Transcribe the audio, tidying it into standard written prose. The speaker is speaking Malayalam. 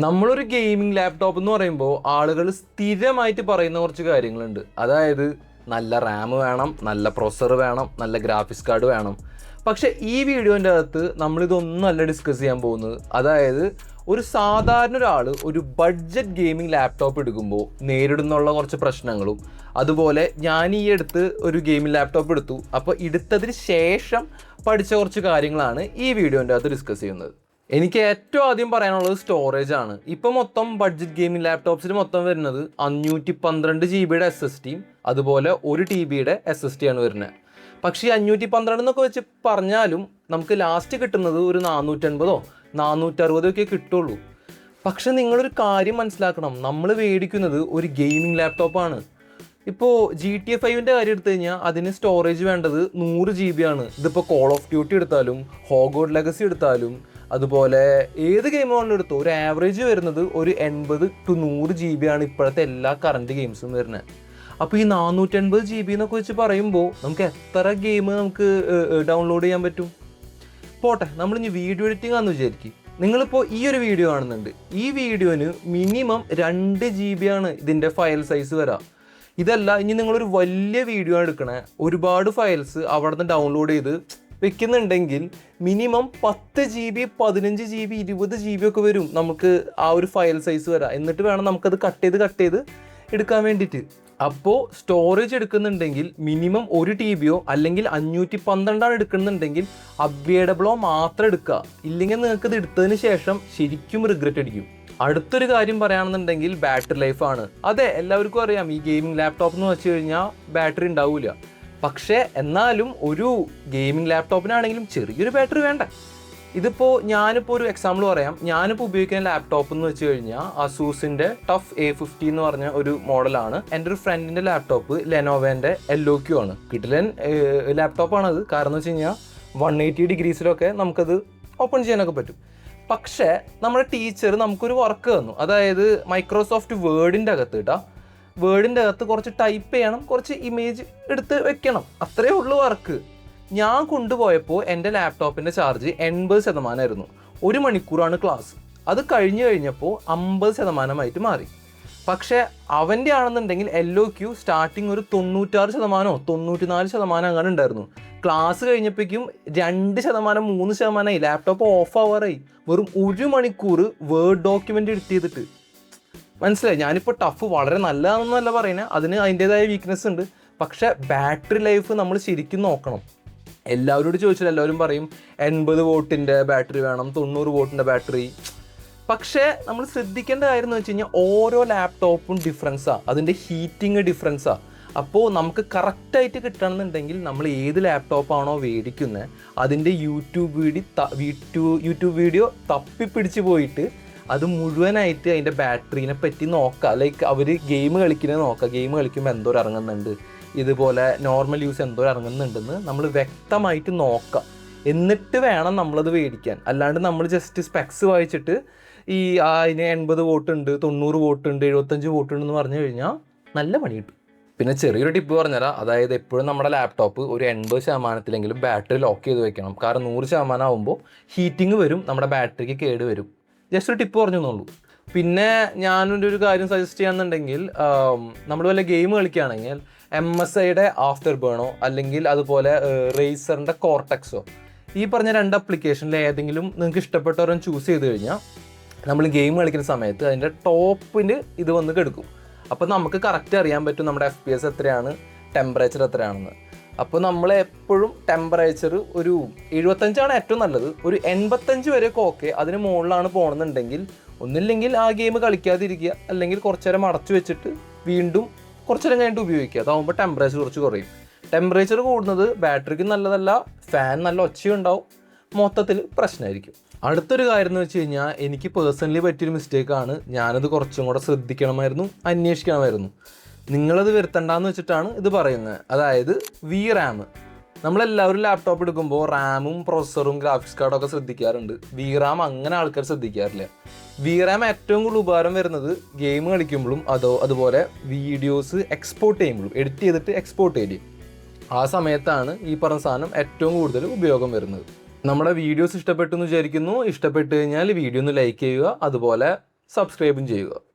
നമ്മളൊരു ഗെയിമിംഗ് ലാപ്ടോപ്പ് എന്ന് പറയുമ്പോൾ ആളുകൾ സ്ഥിരമായിട്ട് പറയുന്ന കുറച്ച് കാര്യങ്ങളുണ്ട്. അതായത് നല്ല റാം വേണം, നല്ല പ്രൊസസ്സർ വേണം, നല്ല ഗ്രാഫിക്സ് കാർഡ് വേണം. പക്ഷേ ഈ വീഡിയോൻ്റെ അകത്ത് നമ്മളിതൊന്നുമല്ല ഡിസ്കസ് ചെയ്യാൻ പോകുന്നത്. അതായത് ഒരു സാധാരണ ഒരാൾ ഒരു ബഡ്ജറ്റ് ഗെയിമിംഗ് ലാപ്ടോപ്പ് എടുക്കുമ്പോൾ നേരിടുന്നുള്ള കുറച്ച് പ്രശ്നങ്ങളും, അതുപോലെ ഞാൻ ഈ അടുത്ത് ഒരു ഗെയിമിംഗ് ലാപ്ടോപ്പ് എടുത്തു, അപ്പോൾ എടുത്തതിന് ശേഷം പഠിച്ച കുറച്ച് കാര്യങ്ങളാണ് ഈ വീഡിയോൻ്റെ അകത്ത് ഡിസ്കസ് ചെയ്യുന്നത്. എനിക്ക് ഏറ്റവും ആദ്യം പറയാനുള്ളത് സ്റ്റോറേജ് ആണ്. ഇപ്പം മൊത്തം ബഡ്ജറ്റ് ഗെയിമിംഗ് ലാപ്ടോപ്സിൽ മൊത്തം വരുന്നത് 512 GB SSDയും അതുപോലെ 1 TB SSD ആണ് വരുന്നത്. പക്ഷേ ഈ 512 എന്നൊക്കെ വെച്ച് പറഞ്ഞാലും നമുക്ക് ലാസ്റ്റ് കിട്ടുന്നത് ഒരു 450 460 കിട്ടുള്ളൂ. പക്ഷെ നിങ്ങളൊരു കാര്യം മനസ്സിലാക്കണം, നമ്മൾ മേടിക്കുന്നത് ഒരു ഗെയിമിംഗ് ലാപ്ടോപ്പാണ്. ഇപ്പോൾ GTA 5 കാര്യം എടുത്തു കഴിഞ്ഞാൽ അതിന് സ്റ്റോറേജ് വേണ്ടത് 100 GB ആണ്. ഇതിപ്പോൾ കോൾ ഓഫ് ഡ്യൂട്ടി എടുത്താലും ഹോഗോഡ് ലെഗസി എടുത്താലും അതുപോലെ ഏത് ഗെയിമുകളും എടുത്തോ ഒരു ആവറേജ് വരുന്നത് ഒരു 80 to 100 GB ആണ് ഇപ്പോഴത്തെ എല്ലാ കറണ്ട് ഗെയിംസും വരുന്നത്. അപ്പോൾ ഈ 480 GB എന്നൊക്കെ വെച്ച് പറയുമ്പോൾ നമുക്ക് എത്ര ഗെയിം നമുക്ക് ഡൗൺലോഡ് ചെയ്യാൻ പറ്റും? പോട്ടെ, നമ്മളിനി വീഡിയോ എഡിറ്റിംഗ് ആണെന്ന് വിചാരിക്കും. നിങ്ങളിപ്പോൾ ഈ ഒരു വീഡിയോ കാണുന്നുണ്ട്, ഈ വീഡിയോന് മിനിമം 2 GB ആണ് ഇതിൻ്റെ ഫയൽ സൈസ് വരാം. ഇതല്ല, ഇനി നിങ്ങളൊരു വലിയ വീഡിയോ എടുക്കണേ, ഒരുപാട് ഫയൽസ് അവിടെ നിന്ന് ഡൗൺലോഡ് ചെയ്ത് വെക്കുന്നുണ്ടെങ്കിൽ മിനിമം 10 GB 15 GB 20 GB ഒക്കെ വരും നമുക്ക് ആ ഒരു ഫയൽ സൈസ് വരാം. എന്നിട്ട് വേണം നമുക്കത് കട്ട് ചെയ്ത് എടുക്കാൻ വേണ്ടിയിട്ട്. അപ്പോൾ സ്റ്റോറേജ് എടുക്കുന്നുണ്ടെങ്കിൽ മിനിമം 1 TB അല്ലെങ്കിൽ 512 എടുക്കുന്നുണ്ടെങ്കിൽ അപ്ഗ്രേഡബിളോ മാത്രം എടുക്കുക. ഇല്ലെങ്കിൽ നിങ്ങൾക്ക് ഇത് എടുത്തതിന് ശേഷം ശരിക്കും റിഗ്രറ്റ് അടിക്കും. അടുത്തൊരു കാര്യം പറയുകയാണെന്നുണ്ടെങ്കിൽ ബാറ്ററി ലൈഫാണ്. അതെ, എല്ലാവർക്കും അറിയാം ഈ ഗെയിമിംഗ് ലാപ്ടോപ്പ് എന്ന് വെച്ച് കഴിഞ്ഞാൽ ബാറ്ററി ഉണ്ടാവില്ല. പക്ഷേ എന്നാലും ഒരു ഗെയിമിംഗ് ലാപ്ടോപ്പിനാണെങ്കിലും ചെറിയൊരു ബാറ്ററി വേണ്ട. ഇതിപ്പോൾ ഞാനിപ്പോൾ ഒരു എക്സാമ്പിൾ പറയാം. ഞാനിപ്പോൾ ഉപയോഗിക്കുന്ന ലാപ്ടോപ്പ് എന്ന് വെച്ച് കഴിഞ്ഞാൽ അസൂസിൻ്റെ ടഫ് A50 എന്ന് പറഞ്ഞ ഒരു മോഡലാണ്. എൻ്റെ ഒരു ഫ്രണ്ടിൻ്റെ ലാപ്ടോപ്പ് ലെനോവേൻ്റെ LOQ ആണ്. കിടിലൻ ലാപ്ടോപ്പാണത്. കാരണം എന്ന് വെച്ച് കഴിഞ്ഞാൽ 180 ഡിഗ്രീസിലൊക്കെ നമുക്കത് ഓപ്പൺ ചെയ്യാനൊക്കെ പറ്റും. പക്ഷേ നമ്മുടെ ടീച്ചർ നമുക്കൊരു വർക്ക് തന്നു. അതായത് മൈക്രോസോഫ്റ്റ് വേർഡിൻ്റെ അകത്ത് കുറച്ച് ടൈപ്പ് ചെയ്യണം, കുറച്ച് ഇമേജ് എടുത്ത് വെക്കണം, അത്രയേ ഉള്ളൂ വർക്ക്. ഞാൻ കൊണ്ടുപോയപ്പോൾ എൻ്റെ ലാപ്ടോപ്പിൻ്റെ ചാർജ് 80% 1 മണിക്കൂറാണ് ക്ലാസ്. അത് കഴിഞ്ഞപ്പോൾ 50% മാറി. പക്ഷേ അവൻ്റെ ആണെന്നുണ്ടെങ്കിൽ LOQ സ്റ്റാർട്ടിങ് ഒരു 96% 94% അങ്ങനെ ഉണ്ടായിരുന്നു. ക്ലാസ് കഴിഞ്ഞപ്പോഴേക്കും 2% 3% ലാപ്ടോപ്പ് ഓഫ് ആവാറായി. വെറും 1 മണിക്കൂർ വേർഡ് ഡോക്യുമെൻ്റ് എഡിറ്റ് ചെയ്തിട്ട്. മനസ്സിലായി? ഞാനിപ്പോൾ ടഫ് വളരെ നല്ലതാണെന്നല്ല പറയുന്നത്, അതിന് അതിൻ്റേതായ വീക്ക്നെസ് ഉണ്ട്. പക്ഷേ ബാറ്ററി ലൈഫ് നമ്മൾ ശരിക്കും നോക്കണം. എല്ലാവരോട് ചോദിച്ചാൽ എല്ലാവരും പറയും 80 വോട്ടിൻ്റെ ബാറ്ററി വേണം, 90 വോട്ടിൻ്റെ ബാറ്ററി. പക്ഷേ നമ്മൾ ശ്രദ്ധിക്കേണ്ട കാര്യം എന്ന് വെച്ച് കഴിഞ്ഞാൽ ഓരോ ലാപ്ടോപ്പും ഡിഫറൻസാണ്, അതിൻ്റെ ഹീറ്റിങ് ഡിഫറൻസാണ്. അപ്പോൾ നമുക്ക് കറക്റ്റായിട്ട് കിട്ടണമെന്നുണ്ടെങ്കിൽ നമ്മൾ ഏത് ലാപ്ടോപ്പാണോ മേടിക്കുന്നത് അതിൻ്റെ യൂട്യൂബ് വീഡിയോ തപ്പിപ്പിടിച്ച് പോയിട്ട് അത് മുഴുവനായിട്ട് അതിൻ്റെ ബാറ്ററീനെ പറ്റി നോക്കുക. ലൈക്ക് അവർ ഗെയിം കളിക്കുന്നത് നോക്കുക, ഗെയിം കളിക്കുമ്പോൾ എന്തോരം ഇറങ്ങുന്നുണ്ട്, ഇതുപോലെ നോർമൽ യൂസ് എന്തോരം ഇറങ്ങുന്നുണ്ടെന്ന് നമ്മൾ വ്യക്തമായിട്ട് നോക്കുക. എന്നിട്ട് വേണം നമ്മളത് മേടിക്കാൻ. അല്ലാണ്ട് നമ്മൾ ജസ്റ്റ് സ്പെക്സ് വായിച്ചിട്ട് അതിന് 80 വോട്ടുണ്ട്, 90 വോട്ടുണ്ട്, 75 വോട്ടുണ്ടെന്ന് പറഞ്ഞു കഴിഞ്ഞാൽ നല്ല പണി കിട്ടും. പിന്നെ ചെറിയൊരു ടിപ്പ് പറഞ്ഞുതരാം. അതായത് എപ്പോഴും നമ്മുടെ ലാപ്ടോപ്പ് ഒരു 80% ബാറ്ററി ലോക്ക് ചെയ്ത് വെക്കണം. കാരണം 100% ആകുമ്പോൾ ഹീറ്റിംഗ് വരും, നമ്മുടെ ബാറ്ററിക്ക് കേട് വരും. ജസ്റ്റ് ഒരു ടിപ്പ് പറഞ്ഞെന്നുള്ളൂ. പിന്നെ ഞാനൊരു കാര്യം സജസ്റ്റ് ചെയ്യാന്നുണ്ടെങ്കിൽ, നമ്മൾ വല്ല ഗെയിം കളിക്കുകയാണെങ്കിൽ MSIയുടെ ആഫ്റ്റർ ബേണോ അല്ലെങ്കിൽ അതുപോലെ റേസറിൻ്റെ കോർട്ടെക്സോ, ഈ പറഞ്ഞ 2 ആപ്ലിക്കേഷനിൽ ഏതെങ്കിലും നിങ്ങൾക്ക് ഇഷ്ടപ്പെട്ടവരും ചൂസ് ചെയ്ത് കഴിഞ്ഞാൽ നമ്മൾ ഗെയിം കളിക്കുന്ന സമയത്ത് അതിൻ്റെ ടോപ്പിൽ ഇത് വന്ന് കെടുക്കും. അപ്പോൾ നമുക്ക് കറക്റ്റ് അറിയാൻ പറ്റും നമ്മുടെ FPS എത്രയാണ്, ടെമ്പറേച്ചർ എത്രയാണെന്ന്. അപ്പോൾ നമ്മൾ എപ്പോഴും ടെമ്പറേച്ചർ ഒരു 75 ഏറ്റവും നല്ലത്. ഒരു 85 വരെയൊക്കെ ഓക്കെ. അതിന് മുകളിലാണ് പോകണമെന്നുണ്ടെങ്കിൽ ഒന്നില്ലെങ്കിൽ ആ ഗെയിം കളിക്കാതിരിക്കുക, അല്ലെങ്കിൽ കുറച്ച് നേരം അടച്ചു വെച്ചിട്ട് വീണ്ടും കുറച്ച് നേരം കഴിഞ്ഞിട്ട് ഉപയോഗിക്കുക. അതാകുമ്പോൾ ടെമ്പറേച്ചർ കുറച്ച് കുറയും. ടെമ്പറേച്ചർ കൂടുന്നത് ബാറ്ററിക്ക് നല്ലതല്ല, ഫാൻ നല്ല ഒച്ചയുണ്ടാവും, മൊത്തത്തിൽ പ്രശ്നമായിരിക്കും. അടുത്തൊരു കാര്യം എന്ന് വെച്ച് കഴിഞ്ഞാൽ എനിക്ക് പേഴ്സണലി പറ്റിയൊരു മിസ്റ്റേക്കാണ്. ഞാനത് കുറച്ചും കൂടെ ശ്രദ്ധിക്കണമായിരുന്നു, അന്വേഷിക്കണമായിരുന്നു. നിങ്ങളത് വരുത്തണ്ടെന്ന് വെച്ചിട്ടാണ് ഇത് പറയുന്നത്. അതായത് VRAM. നമ്മളെല്ലാവരും ലാപ്ടോപ്പ് എടുക്കുമ്പോൾ റാമും പ്രൊസസ്സറും ഗ്രാഫിക്സ് കാർഡൊക്കെ ശ്രദ്ധിക്കാറുണ്ട്. VRAM അങ്ങനെ ആൾക്കാർ ശ്രദ്ധിക്കാറില്ല. VRAM ഏറ്റവും കൂടുതൽ ഉപകാരം വരുന്നത് ഗെയിം കളിക്കുമ്പോഴും അതുപോലെ വീഡിയോസ് എക്സ്പോർട്ട് ചെയ്യുമ്പോഴും, എഡിറ്റ് ചെയ്തിട്ട് എക്സ്പോർട്ട് ചെയ്യും. ആ സമയത്താണ് ഈ പറഞ്ഞ സാധനം ഏറ്റവും കൂടുതൽ ഉപയോഗം വരുന്നത്. നമ്മുടെ വീഡിയോസ് ഇഷ്ടപ്പെട്ടു എന്ന് വിചാരിക്കുന്നു. ഇഷ്ടപ്പെട്ട് കഴിഞ്ഞാൽ വീഡിയോ ഒന്ന് ലൈക്ക് ചെയ്യുക, അതുപോലെ സബ്സ്ക്രൈബും ചെയ്യുക.